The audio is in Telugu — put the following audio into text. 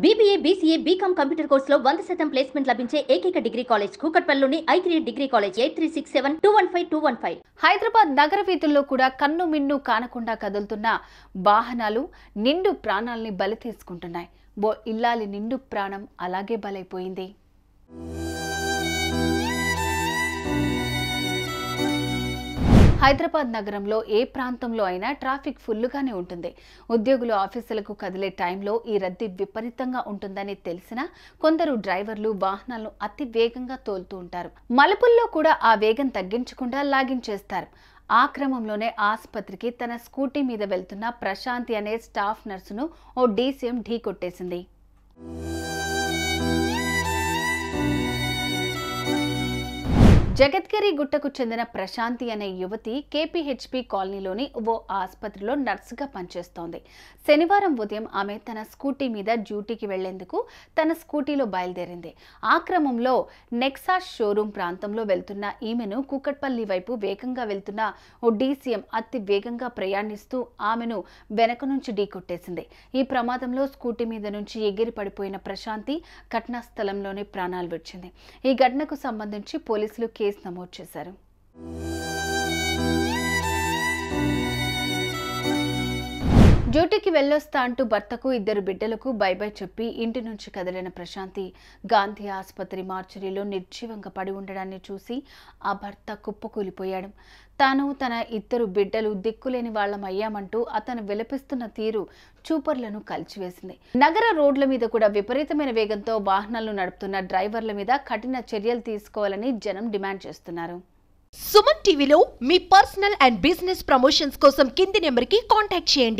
BBA, BCA, BCom కంప్యూటర్ కోర్సులో 100% ప్లేస్మెంట్ లభించే ఏకైక డిగ్రీ కాలేజ్ కూకట్పల్లిలోని I3 డిగ్రీ కాలేజ్ 8367215215. హైదరాబాద్ నగర వీధుల్లో కూడా కన్ను మిన్ను కానకుండా కదులుతున్న వాహనాలు నిండు ప్రాణాల్ని బలి తీసుకుంటున్నాయి. ఇల్లాలి నిండు ప్రాణం అలాగే బలైపోయింది. హైదరాబాద్ నగరంలో ఏ ప్రాంతంలో అయినా ట్రాఫిక్ ఫుల్లుగానే ఉంటుంది. ఉద్యోగులు ఆఫీసులకు కదిలే టైంలో ఈ రద్దీ విపరీతంగా ఉంటుందని తెలిసినా కొందరు డ్రైవర్లు వాహనాలను అతి వేగంగా తోలుతూ ఉంటారు. మలుపుల్లో కూడా ఆ వేగం తగ్గించకుండా లాగించేస్తారు. ఆ క్రమంలోనే ఆసుపత్రికి తన స్కూటీ మీద వెళ్తున్న ప్రశాంతి అనే స్టాఫ్ నర్సును ఓ డీసీఎం ఢీకొట్టేసింది. జగద్గిరి గుట్టకు చెందిన ప్రశాంతి అనే యువతి కేపీహెచ్పీ కాలనీలోని ఓ ఆసుపత్రిలో నర్సుగా పనిచేస్తోంది. శనివారం ఉదయం ఆమె తన స్కూటీ మీద డ్యూటీకి వెళ్లేందుకు తన స్కూటీలో బయలుదేరింది. ఆ క్రమంలో నెక్సాస్ షోరూం ప్రాంతంలో వెళ్తున్న ఈమెను కూకట్పల్లి వైపు వేగంగా వెళ్తున్న ఓ డీసీఎం అతి వేగంగా ప్రయాణిస్తూ ఆమెను వెనక నుంచి ఢీకొట్టేసింది. ఈ ప్రమాదంలో స్కూటీ మీద నుంచి ఎగిరి పడిపోయిన ప్రశాంతి ఘటనా స్థలంలోనే ప్రాణాలు విడిచింది. ఈ ఘటనకు సంబంధించి పోలీసులు కేసు నమోదు చేశారు. డ్యూటీకి వెళ్ళొస్తా అంటూ భర్తకు ఇద్దరు బిడ్డలకు బై బై చెప్పి ఇంటి నుంచి కదిలిన ప్రశాంతి గాంధీ ఆసుపత్రి మార్చురీలో నిర్జీవంగా పడి ఉండడాన్ని చూసి ఆ భర్త కుప్పకూలిపోయాడు. తాను తన ఇద్దరు బిడ్డలు దిక్కులేని వాళ్ళమయ్యామంటూ అతను విలపిస్తున్న తీరు చూపర్లను కలిచివేసింది. నగర రోడ్ల మీద కూడా విపరీతమైన వేగంతో వాహనాలు నడుపుతున్న డ్రైవర్ల మీద కఠిన చర్యలు తీసుకోవాలని జనం డిమాండ్ చేస్తున్నారు. సుమన్ టీవీలో మీ పర్సనల్ అండ్ బిజినెస్ ప్రమోషన్స్ కోసం కింది నెంబర్కి కాంటాక్ట్ చేయండి.